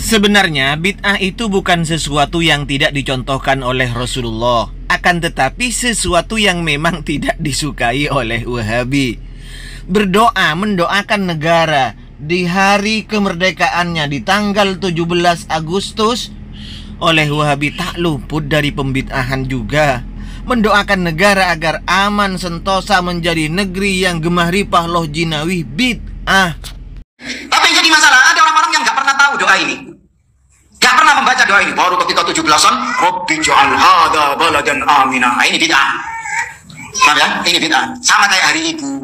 Sebenarnya bid'ah itu bukan sesuatu yang tidak dicontohkan oleh Rasulullah, akan tetapi sesuatu yang memang tidak disukai oleh Wahabi. Berdoa, mendoakan negara di hari kemerdekaannya di tanggal 17 Agustus oleh Wahabi tak luput dari pembid'ahan juga. Mendoakan negara agar aman sentosa menjadi negeri yang gemah ripah loh jinawi, bid'ah. Tapi yang jadi masalah, ada orang-orang yang gak pernah tahu doa ini, gak pernah membaca doa ini. Baru ketika 17-an, Rabbi ja'al hadha baladan aminah. Ini bid'ah. Paham ya? Ini bid'ah. Sama kayak hari ibu.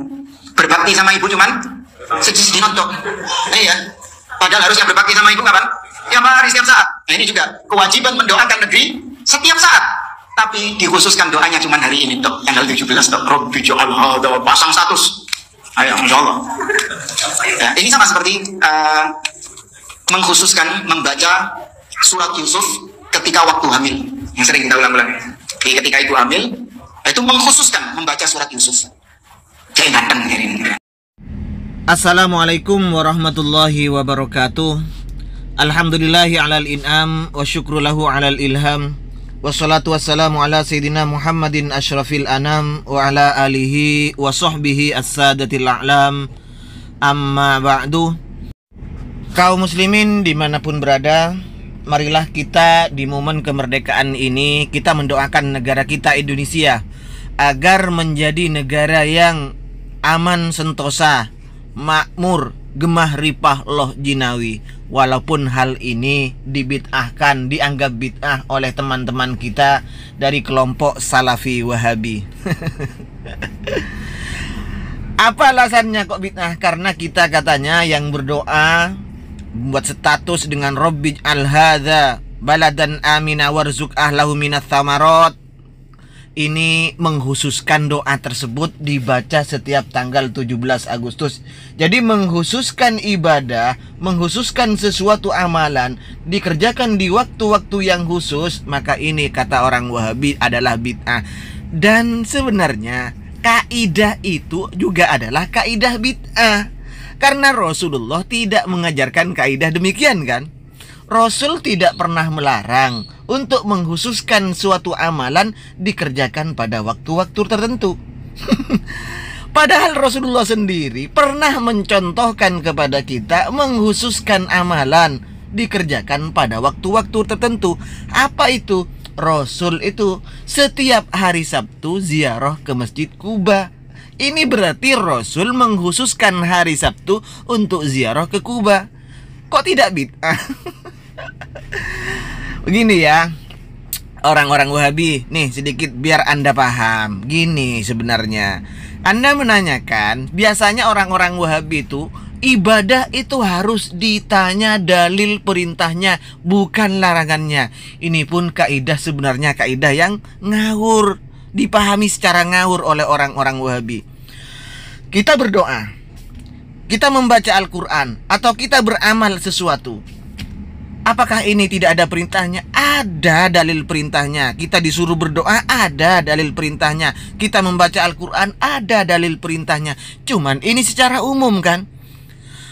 Berbakti sama ibu cuman sedih nonton. Iya. Padahal harusnya berbakti sama ibu kapan? Tiap hari, setiap saat. Nah, ini juga kewajiban mendoakan negeri setiap saat. Tapi dikhususkan doanya cuma hari ini tok, tanggal 17 tok. Rabbi ja'al hadha, pasang status. Ayo, Masya Allah. Ya, ini sama seperti mengkhususkan membaca surat Yusuf ketika waktu hamil, yang sering kita ulang-ulang. Jadi ketika ibu hamil, itu mengkhususkan membaca surat Yusuf. Kayak ganteng ini. Assalamualaikum warahmatullahi wabarakatuh. Alhamdulillahi alal in'am wa syukru lahu alal ilham. Wassalatu wassalamu ala sayyidina Muhammadin asyrafil anam wa ala alihi wa sahbihi as-sadatil a'lam. Amma ba'du. Kaum muslimin dimanapun berada, marilah kita di momen kemerdekaan ini kita mendoakan negara kita Indonesia agar menjadi negara yang aman sentosa, makmur, gemah ripah loh jinawi. Walaupun hal ini dibid'ahkan, dianggap bid'ah oleh teman-teman kita dari kelompok Salafi Wahabi. Apa alasannya kok bid'ah? Karena kita katanya yang berdoa buat status dengan Rabbi al hadza baladan amina warzuq ahlahu minats tsamarat, ini menghususkan doa tersebut dibaca setiap tanggal 17 Agustus. Jadi menghususkan ibadah, menghususkan sesuatu amalan dikerjakan di waktu-waktu yang khusus, maka ini kata orang Wahabi adalah bid'ah. Dan sebenarnya kaidah itu juga adalah kaidah bid'ah. Karena Rasulullah tidak mengajarkan kaidah demikian kan? Rasul tidak pernah melarang untuk menghususkan suatu amalan dikerjakan pada waktu-waktu tertentu. Padahal Rasulullah sendiri pernah mencontohkan kepada kita menghususkan amalan dikerjakan pada waktu-waktu tertentu. Apa itu? Rasul itu setiap hari Sabtu ziarah ke Masjid Kuba. Ini berarti Rasul menghususkan hari Sabtu untuk ziarah ke Kuba. Kok tidak bid'ah? Begini ya, orang-orang Wahabi, nih sedikit biar Anda paham. Gini sebenarnya, Anda menanyakan, biasanya orang-orang Wahabi itu ibadah itu harus ditanya dalil perintahnya, bukan larangannya. Ini pun kaidah sebenarnya kaidah yang ngawur, dipahami secara ngawur oleh orang-orang Wahabi. Kita berdoa, kita membaca Al-Quran, atau kita beramal sesuatu, apakah ini tidak ada perintahnya? Ada dalil perintahnya. Kita disuruh berdoa, ada dalil perintahnya. Kita membaca Al-Quran, ada dalil perintahnya. Cuman ini secara umum kan?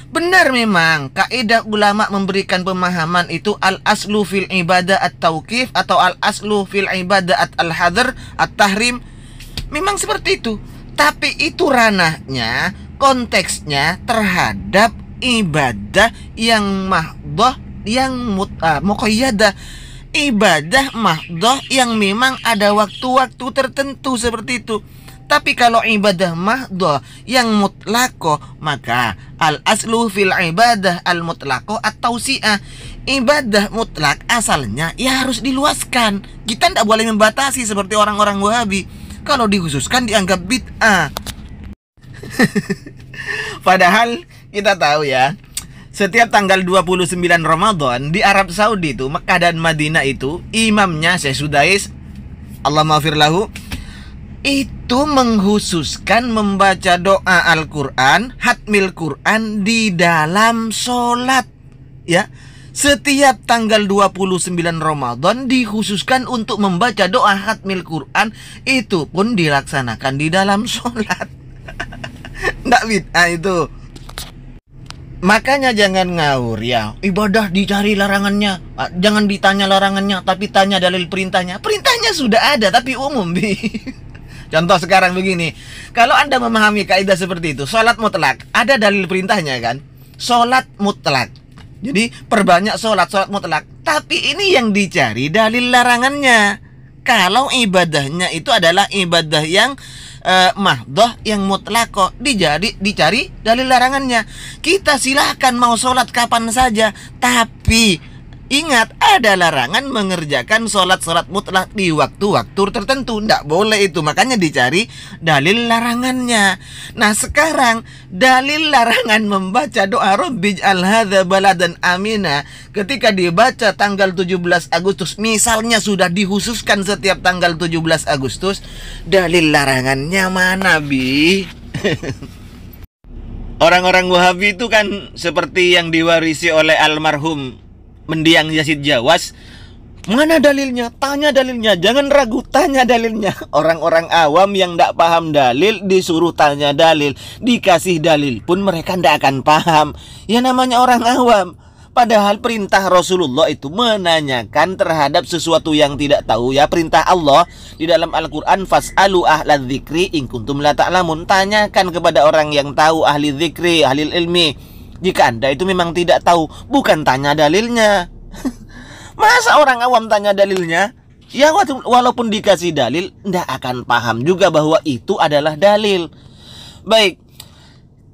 Benar memang, kaidah ulama memberikan pemahaman itu al-aslu fil ibadah at-tauqif atau al-aslu fil ibadah at-al-hadr at-tahrim. Memang seperti itu. Tapi itu ranahnya, konteksnya terhadap ibadah yang mahdoh, yang muqayyadah, ibadah mahdoh yang memang ada waktu-waktu tertentu seperti itu. Tapi kalau ibadah mahdoh yang mutlaqoh, maka al-aslu fil ibadah al-mutlaqoh at-tausi'ah. Ibadah mutlak asalnya ya harus diluaskan. Kita tidak boleh membatasi seperti orang-orang Wahabi. Kalau dikhususkan dianggap bid'ah. Padahal kita tahu ya, setiap tanggal 29 Ramadan di Arab Saudi itu, Mekah dan Madinah itu, imamnya Syekh Sudais, Allah maafir lahu, itu menghususkan membaca doa Al-Quran, hatmil Quran di dalam sholat. Ya, setiap tanggal 29 Ramadan dikhususkan untuk membaca doa hatmil Quran, itu pun dilaksanakan di dalam sholat. Nggak bid'ah itu. Makanya jangan ngawur ya. Ibadah dicari larangannya, jangan ditanya larangannya, tapi tanya dalil perintahnya. Perintahnya sudah ada tapi umum, Bi. Contoh sekarang begini, kalau Anda memahami kaidah seperti itu, sholat mutlak, ada dalil perintahnya kan? Sholat mutlak. Jadi perbanyak sholat mutlak. Tapi ini yang dicari dalil larangannya. Kalau ibadahnya itu adalah ibadah yang mahdoh, yang mutlak, kok dicari dalil larangannya. Kita silahkan mau sholat kapan saja, tapi ingat, ada larangan mengerjakan sholat mutlak di waktu-waktu tertentu. Tidak boleh itu, makanya dicari dalil larangannya. Nah sekarang, dalil larangan membaca doa Rabbij'al hadza baladan amina ketika dibaca tanggal 17 Agustus, misalnya sudah dikhususkan setiap tanggal 17 Agustus, dalil larangannya mana, Bi? Orang-orang Wahabi itu kan seperti yang diwarisi oleh almarhum mendiang Yazid Jawas. Mana dalilnya? Tanya dalilnya. Jangan ragu, tanya dalilnya. Orang-orang awam yang tidak paham dalil disuruh tanya dalil, dikasih dalil pun mereka tidak akan paham. Ya namanya orang awam. Padahal perintah Rasulullah itu menanyakan terhadap sesuatu yang tidak tahu. Ya perintah Allah di dalam Al-Quran, fas'alu ahlal dzikri in kuntum la ta'lamun. Tanyakan kepada orang yang tahu, ahli dzikri, ahli ilmi. Jika Anda itu memang tidak tahu, bukan tanya dalilnya. Masa orang awam tanya dalilnya? Ya walaupun dikasih dalil, tidak akan paham juga bahwa itu adalah dalil. Baik,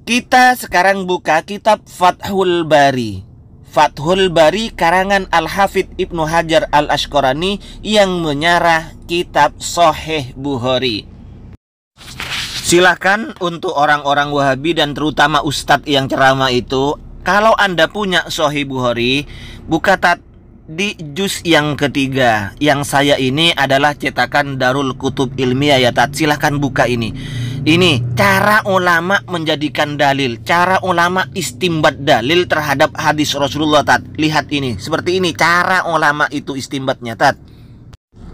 kita sekarang buka kitab Fathul Bari. Fathul Bari karangan Al-Hafidh Ibnu Hajar Al-Asqalani yang menyarah kitab Sahih Bukhari. Silahkan untuk orang-orang Wahabi dan terutama Ustadz yang ceramah itu, kalau Anda punya Sahih Bukhari, buka di juz yang ketiga. Yang saya ini adalah cetakan Darul Kutub Ilmiah ya Tat. Silahkan buka ini. Ini cara ulama menjadikan dalil, cara ulama istimbat dalil terhadap hadis Rasulullah Tat. Lihat ini, seperti ini cara ulama itu istimbatnya Tat.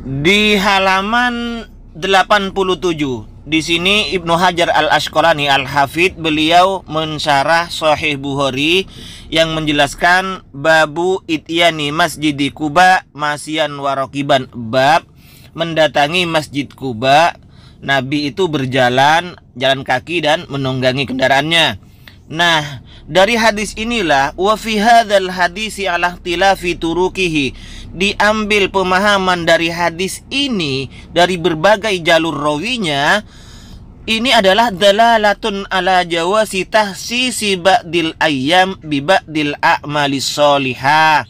Di halaman 87. Di sini Ibnu Hajar Al-Asqalani Al-Hafidh beliau mensyarah Sahih Bukhari yang menjelaskan babu ityani masjidi Quba masyan warokiban, bab mendatangi Masjid Quba, Nabi itu jalan kaki dan menunggangi kendaraannya. Nah, dari hadis inilah wa fi hadzal hadisi ala ikhtilafi turukihi, diambil pemahaman dari hadis ini dari berbagai jalur rawinya. Ini adalah dalalatun ala jawasi tahsisi ba'dil ayyam bi ba'dil a'malis sholihah.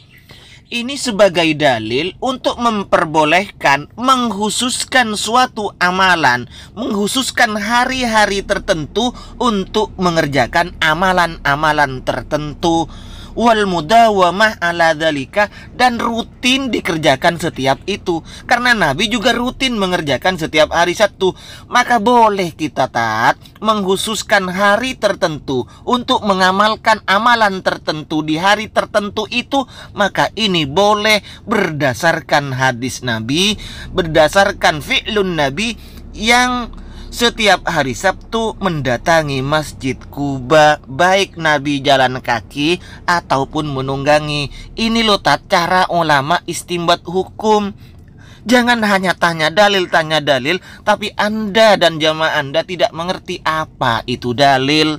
Ini sebagai dalil untuk memperbolehkan menghususkan suatu amalan, menghususkan hari-hari tertentu untuk mengerjakan amalan-amalan tertentu. Wal mudawamah ala dzalika, dan rutin dikerjakan setiap itu. Karena Nabi juga rutin mengerjakan setiap hari Sabtu. Maka boleh kita menghususkan hari tertentu untuk mengamalkan amalan tertentu di hari tertentu itu. Maka ini boleh berdasarkan hadis Nabi, berdasarkan fi'lun Nabi yang setiap hari Sabtu mendatangi Masjid Quba, baik Nabi jalan kaki ataupun menunggangi. Ini loh cara ulama istimbat hukum. Jangan hanya tanya dalil, tapi Anda dan jamaah Anda tidak mengerti apa itu dalil.